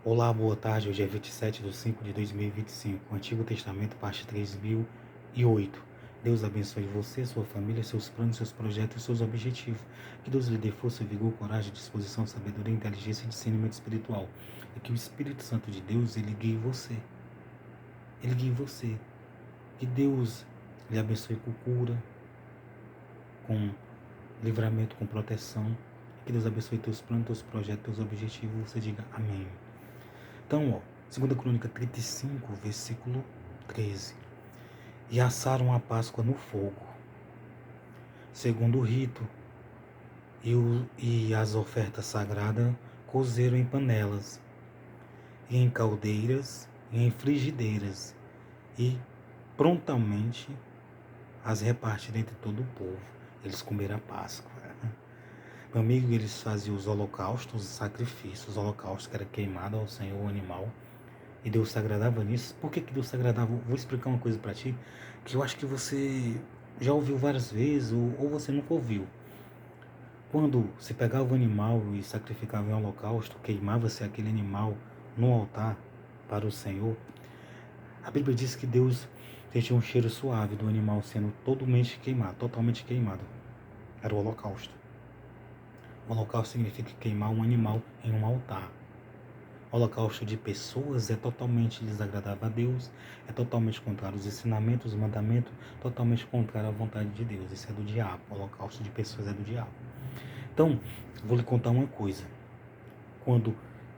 Olá, boa tarde. Hoje é 27/5/2025. Antigo Testamento, parte 3008. Deus abençoe você, sua família, seus planos, seus projetos e seus objetivos. Que Deus lhe dê força, vigor, coragem, disposição, sabedoria, inteligência e discernimento espiritual. E que o Espírito Santo de Deus, ele guie você. Ele guie você. Que Deus lhe abençoe com cura, com livramento, com proteção. Que Deus abençoe teus planos, teus projetos, teus objetivos. Você diga amém. Então, 2 Crônica 35, versículo 13. E assaram a Páscoa no fogo, segundo o rito, e as ofertas sagradas cozeram em panelas, e em caldeiras, e em frigideiras, e prontamente as repartiram entre todo o povo. Eles comeram a Páscoa. Meu amigo, eles faziam os holocaustos, os sacrifícios, os holocaustos que era queimado ao Senhor, o animal. E Deus se agradava nisso. Por que Deus se agradava? Vou explicar uma coisa para ti, que eu acho que você já ouviu várias vezes, ou você nunca ouviu. Quando se pegava o animal e sacrificava em holocausto, queimava-se aquele animal no altar para o Senhor, a Bíblia diz que Deus sentia um cheiro suave do animal sendo totalmente queimado. Era o holocausto. O holocausto significa queimar um animal em um altar. O holocausto de pessoas é totalmente desagradável a Deus, é totalmente contrário aos ensinamentos, os mandamentos, totalmente contrário à vontade de Deus. Isso é do diabo. O holocausto de pessoas é do diabo. Então, vou lhe contar uma coisa. Quando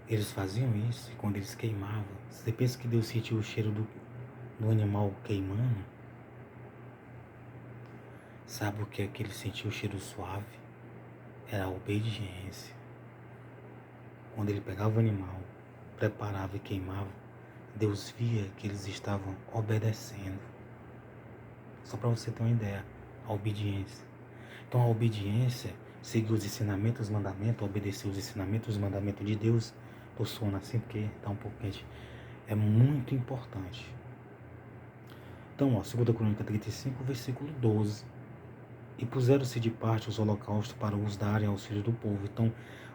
eles faziam isso, quando eles queimavam, você pensa que Deus sentiu o cheiro do animal queimando? Sabe o que é que ele sentiu o cheiro suave? Era a obediência. Quando ele pegava o animal, preparava e queimava, Deus via que eles estavam obedecendo. Só para você ter uma ideia, a obediência. Então a obediência, seguir os ensinamentos, os mandamentos, obedecer os ensinamentos, os mandamentos de Deus. Tô suando assim porque está um pouco quente. É muito importante. Então, 2 Crônica 35, versículo 12. E puseram-se de parte os holocaustos para os darem aos filhos do povo. Então,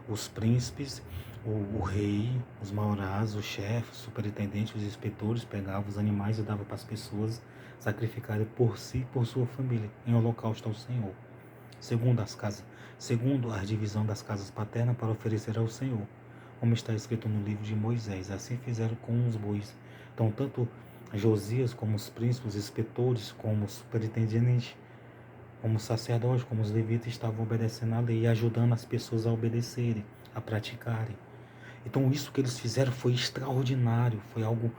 os príncipes, o rei, os maiorais, os chefes, os superintendentes, os inspetores pegavam os animais e davam para as pessoas sacrificarem por si e por sua família em holocausto ao Senhor. Segundo a divisão das casas paternas para oferecer ao Senhor, como está escrito no livro de Moisés. Assim fizeram com os bois. Então, tanto Josias, como os príncipes, os inspetores, como os superintendentes, como os sacerdotes, como os levitas estavam obedecendo a lei e ajudando as pessoas a obedecerem, a praticarem. Então isso que eles fizeram foi extraordinário, foi algo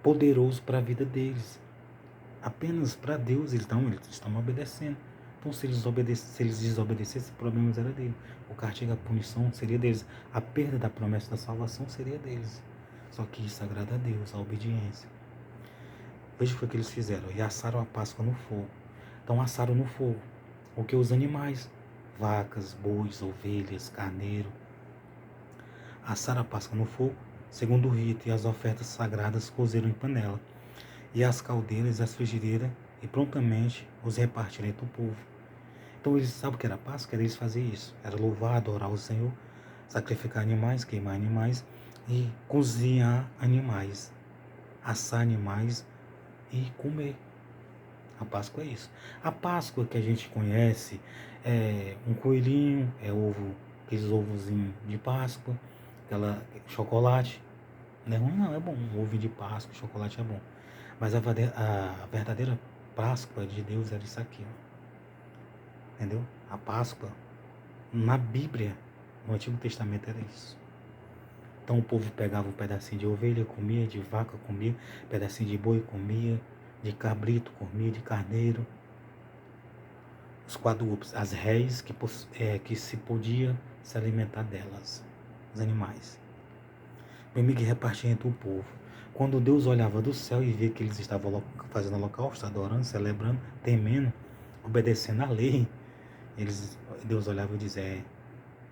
poderoso para a vida deles. Apenas para Deus eles estão obedecendo. Então se eles desobedecessem, o problema era deles. O castigo, a punição seria deles. A perda da promessa da salvação seria deles. Só que isso agrada a Deus, a obediência. Veja o que eles fizeram. E assaram a Páscoa no fogo. Então assaram no fogo. O que os animais, vacas, bois, ovelhas, carneiro. Assaram a Páscoa no fogo, segundo o rito, e as ofertas sagradas cozeram em panela. E as caldeiras e as frigideiras, e prontamente os repartiram entre o povo. Então eles sabem o que era a Páscoa? Era eles fazer isso. Era louvar, adorar o Senhor, sacrificar animais, queimar animais e cozinhar animais, assar animais e comer. A Páscoa é isso. A Páscoa que a gente conhece é um coelhinho, é ovo, aqueles ovozinhos de Páscoa, aquela chocolate. Não é ruim não, é bom. Um ovo de Páscoa, chocolate é bom. Mas a verdadeira Páscoa de Deus era isso aqui, ó. Entendeu? A Páscoa, na Bíblia, no Antigo Testamento era isso. Então o povo pegava um pedacinho de ovelha, comia, de vaca comia, pedacinho de boi comia, de cabrito comia, de carneiro. Os quadrúpedes, as réis que se podia se alimentar delas, os animais. Meu amigo repartia entre o povo. Quando Deus olhava do céu e via que eles estavam fazendo holocausto, adorando, celebrando, temendo, obedecendo à lei, Deus olhava e dizia,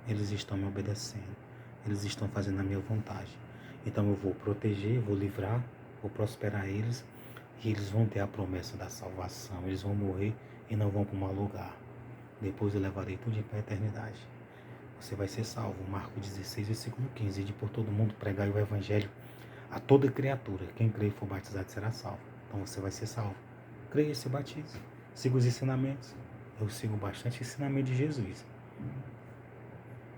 eles estão me obedecendo, eles estão fazendo a minha vontade. Então eu vou proteger, vou livrar, vou prosperar eles, e eles vão ter a promessa da salvação, eles vão morrer e não vão para um mau lugar. Depois eu levarei tudo para a eternidade. você vai ser salvo. Marcos 16, versículo 15. E de por todo mundo pregai o evangelho a toda criatura. Quem crê e for batizado será salvo. Então você vai ser salvo. Creia e se batize. Siga os ensinamentos. Eu sigo bastante o ensinamento de Jesus.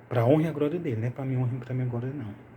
Para a honra e a glória dele, não é para minha honra e para minha glória, não.